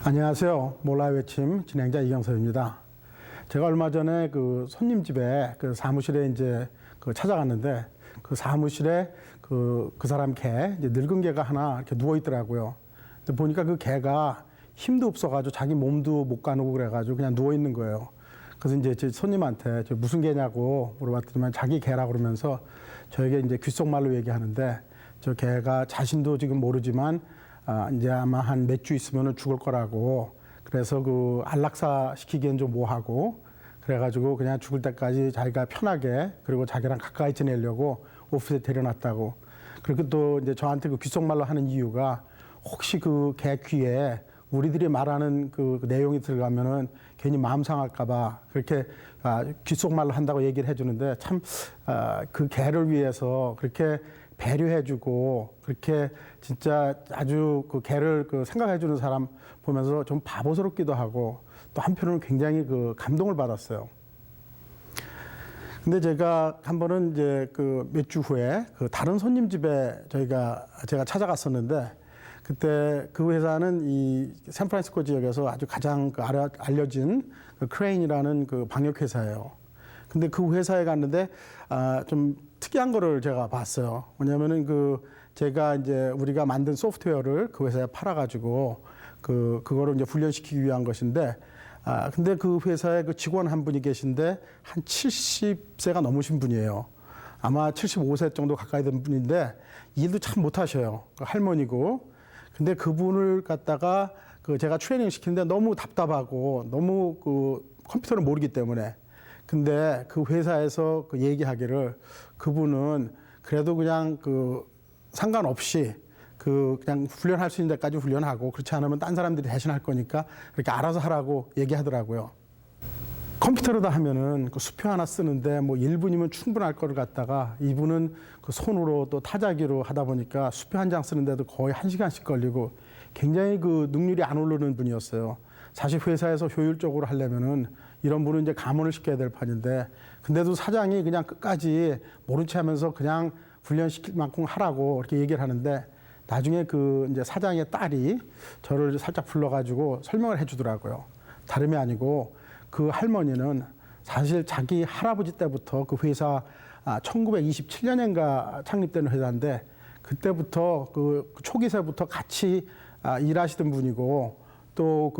안녕하세요. 몰라요 외침 진행자 이경섭입니다. 제가 얼마 전에 그 손님 집에 그 사무실에 이제 찾아갔는데 그 사무실에 그 사람 개, 이제 늙은 개가 하나 이렇게 누워 있더라고요. 근데 보니까 그 개가 힘도 없어가지고 자기 몸도 못 가누고 그래가지고 그냥 누워 있는 거예요. 그래서 이제 제 손님한테 저 무슨 개냐고 물어봤더니만 자기 개라고 그러면서 저에게 이제 귓속말로 얘기하는데 저 개가 자신도 지금 모르지만 이제 아마 한 몇 주 있으면 죽을 거라고. 그래서 그 안락사 시키기엔 좀 뭐하고. 그래가지고 그냥 죽을 때까지 자기가 편하게 그리고 자기랑 가까이 지내려고 오피스에 데려놨다고. 그리고 또 이제 저한테 그 귓속말로 하는 이유가 혹시 그 개 귀에 우리들이 말하는 그 내용이 들어가면은 괜히 마음 상할까봐 그렇게 귓속말로 한다고 얘기를 해주는데 참 그 개를 위해서 그렇게 배려해주고 그렇게 진짜 아주 그 개를 그 생각해주는 사람 보면서 좀 바보스럽기도 하고 또 한편으로는 굉장히 그 감동을 받았어요. 근데 제가 한 번은 이제 그 몇 주 후에 그 다른 손님 집에 제가 찾아갔었는데 그때 그 회사는 이 샌프란시스코 지역에서 아주 가장 그 알려진 그 크레인이라는 그 방역 회사예요. 근데 그 회사에 갔는데 좀 특이한 거를 제가 봤어요. 뭐냐면은 제가 이제 우리가 만든 소프트웨어를 그 회사에 팔아가지고 그거를 이제 훈련시키기 위한 것인데 근데 그 회사에 그 직원 한 분이 계신데 한 70세가 넘으신 분이에요. 아마 75세 정도 가까이 된 분인데 일도 참 못하셔요. 그 할머니고. 근데 그분을 갖다가 제가 트레이닝 시키는데 너무 답답하고 너무 컴퓨터를 모르기 때문에. 근데 그 회사에서 얘기하기를 그분은 그래도 그냥 상관없이 그냥 훈련할 수 있는 데까지 훈련하고 그렇지 않으면 딴 사람들이 대신할 거니까 그렇게 알아서 하라고 얘기하더라고요. 컴퓨터로다 하면은 수표 하나 쓰는데 뭐 1분이면 충분할 거를 갖다가 이분은 손으로 또 타자기로 하다 보니까 수표 한 장 쓰는데도 거의 1시간씩 걸리고 굉장히 능률이 안 오르는 분이었어요. 사실 회사에서 효율적으로 하려면은 이런 분은 이제 감원을 시켜야 될 판인데 근데도 사장이 그냥 끝까지 모른 체 하면서 그냥 훈련시킬 만큼 하라고 이렇게 얘기를 하는데 나중에 이제 사장의 딸이 저를 살짝 불러가지고 설명을 해주더라고요. 다름이 아니고 그 할머니는 사실 자기 할아버지 때부터 그 회사 1927년인가 창립된 회사인데 그때부터 초기세부터 같이 일하시던 분이고 또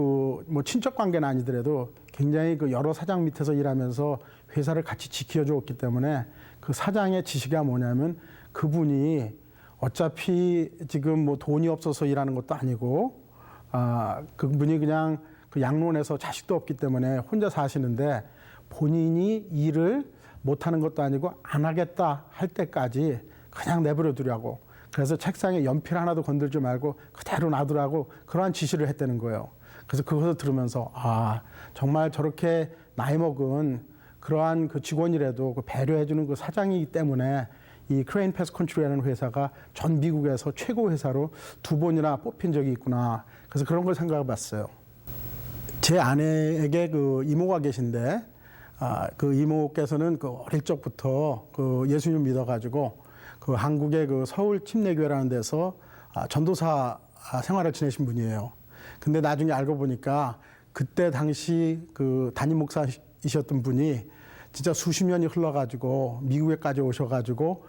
뭐 친척 관계는 아니더라도 굉장히 여러 사장 밑에서 일하면서 회사를 같이 지켜줬기 때문에 그 사장의 지시가 뭐냐면 그분이 어차피 지금 뭐 돈이 없어서 일하는 것도 아니고 그분이 그냥 양론에서 자식도 없기 때문에 혼자 사시는데 본인이 일을 못하는 것도 아니고 안 하겠다 할 때까지 그냥 내버려 두라고. 그래서 책상에 연필 하나도 건들지 말고 그대로 놔두라고 그러한 지시를 했다는 거예요. 그래서 그것을 들으면서 정말 저렇게 나이 먹은 그러한 직원이라도 배려해주는 사장이기 때문에 이 크레인 패스트 컨트리라는 회사가 전 미국에서 최고 회사로 2번이나 뽑힌 적이 있구나. 그래서 그런 걸 생각해 봤어요. 제 아내에게 이모가 계신데 그 이모께서는 어릴 적부터 예수님 믿어가지고 한국의 서울 침례교회라는 데서 전도사 생활을 지내신 분이에요. 근데 나중에 알고 보니까 그때 당시 담임 목사이셨던 분이 진짜 수십 년이 흘러가지고 미국에까지 오셔가지고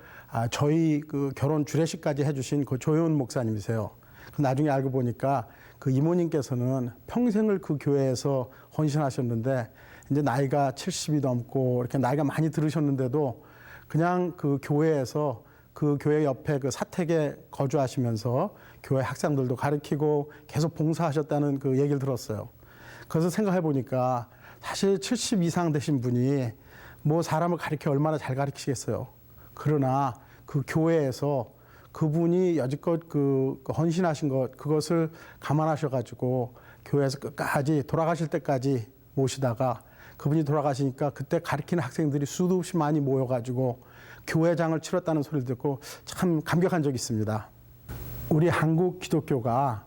저희 결혼 주례식까지 해주신 조혜원 목사님이세요. 나중에 알고 보니까 이모님께서는 평생을 그 교회에서 헌신하셨는데 이제 나이가 70이 넘고 이렇게 나이가 많이 들으셨는데도 그냥 그 교회에서 그 교회 옆에 사택에 거주하시면서 교회 학생들도 가르치고 계속 봉사하셨다는 얘기를 들었어요. 그래서 생각해 보니까 사실 70 이상 되신 분이 뭐 사람을 얼마나 잘 가르치겠어요. 그러나 그 교회에서 그분이 여지껏 헌신하신 그것을 감안하셔가지고 교회에서 끝까지 돌아가실 때까지 모시다가 그분이 돌아가시니까 그때 가르치는 학생들이 수도 없이 많이 모여가지고 교회장을 치렀다는 소리를 듣고 참 감격한 적이 있습니다. 우리 한국 기독교가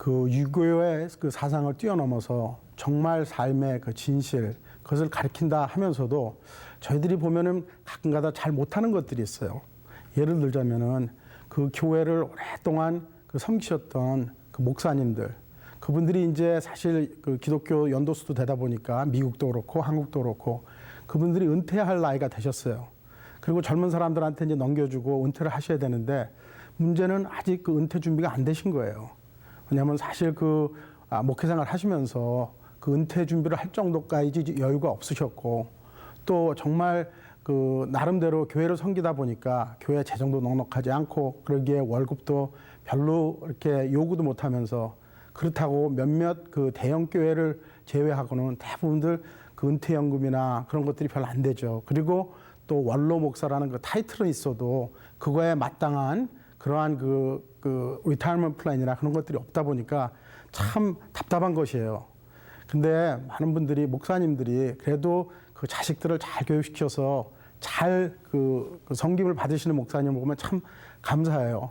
유교의 사상을 뛰어넘어서 정말 삶의 진실, 그것을 가르친다 하면서도 저희들이 보면은 가끔가다 잘 못하는 것들이 있어요. 예를 들자면은 그 교회를 오랫동안 그 섬기셨던 그 목사님들, 그분들이 이제 사실 그 기독교 연도수도 되다 보니까 미국도 그렇고 한국도 그렇고 그분들이 은퇴할 나이가 되셨어요. 그리고 젊은 사람들한테 이제 넘겨주고 은퇴를 하셔야 되는데 문제는 아직 그 은퇴 준비가 안 되신 거예요. 왜냐하면 사실 그 목회생활 하시면서 그 은퇴 준비를 할 정도까지 여유가 없으셨고 또 정말 그 나름대로 교회를 섬기다 보니까 교회 재정도 넉넉하지 않고 그러기에 월급도 별로 이렇게 요구도 못하면서 그렇다고 몇몇 그 대형 교회를 제외하고는 대부분들 그 은퇴연금이나 그런 것들이 별로 안 되죠. 그리고 또 원로 목사라는 그 타이틀은 있어도 그거에 마땅한 그러한 그 리타이어먼트 플랜이나 그런 것들이 없다 보니까 참 답답한 것이에요. 근데 많은 분들이 목사님들이 그래도 그 자식들을 잘 교육시켜서 잘 그 섬김을 받으시는 목사님을 보면 참 감사해요.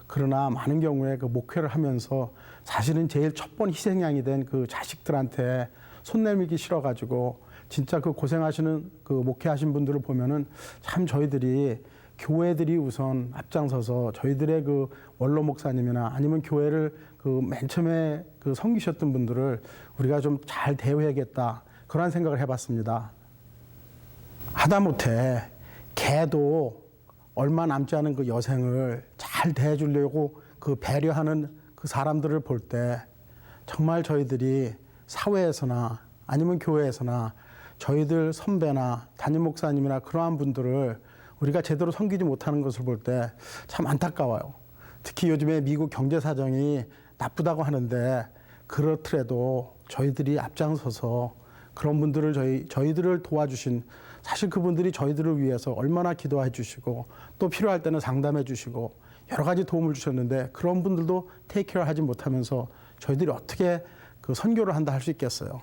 그러나 많은 경우에 그 목회를 하면서 사실은 제일 첫 번 희생양이 된 그 자식들한테 손 내밀기 싫어가지고 진짜 그 고생하시는 그 목회하신 분들을 보면은 참 저희들이 교회들이 우선 앞장서서 저희들의 그 원로 목사님이나 아니면 교회를 그 맨 처음에 그 섬기셨던 분들을 우리가 좀 잘 대우해야겠다 그런 생각을 해봤습니다. 하다못해 개도 얼마 남지 않은 그 여생을 잘 대해주려고 그 배려하는 그 사람들을 볼 때 정말 저희들이 사회에서나 아니면 교회에서나 저희들 선배나 담임 목사님이나 그러한 분들을 우리가 제대로 섬기지 못하는 것을 볼 때 참 안타까워요. 특히 요즘에 미국 경제 사정이 나쁘다고 하는데 그렇더라도 저희들이 앞장서서 그런 분들을 저희들을 도와주신 사실 그분들이 저희들을 위해서 얼마나 기도해 주시고 또 필요할 때는 상담해 주시고 여러 가지 도움을 주셨는데 그런 분들도 테이크케어 하지 못하면서 저희들이 어떻게 그 선교를 한다 할 수 있겠어요.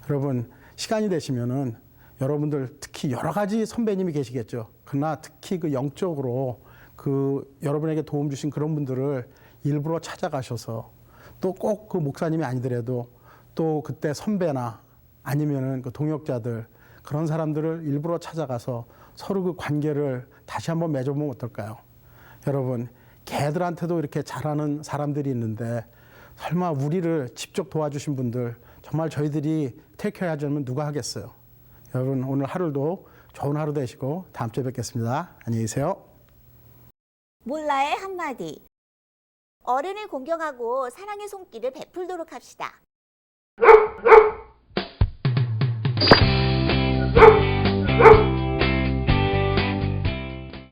여러분 시간이 되시면은 여러분들 특히 여러 가지 선배님이 계시겠죠. 그러나 특히 그 영적으로 그 여러분에게 도움 주신 그런 분들을 일부러 찾아가셔서 또 꼭 그 목사님이 아니더라도 또 그때 선배나 아니면은 그 동역자들 그런 사람들을 일부러 찾아가서 서로 그 관계를 다시 한번 맺어보면 어떨까요? 여러분 개들한테도 이렇게 잘하는 사람들이 있는데 설마 우리를 직접 도와주신 분들 정말 저희들이 테이크케어 하지 않으면 누가 하겠어요? 여러분 오늘 하루도 좋은 하루 되시고 다음 주에 뵙겠습니다. 안녕히 계세요. 몰라의 한마디. 어른을 공경하고 사랑의 손길을 베풀도록 합시다.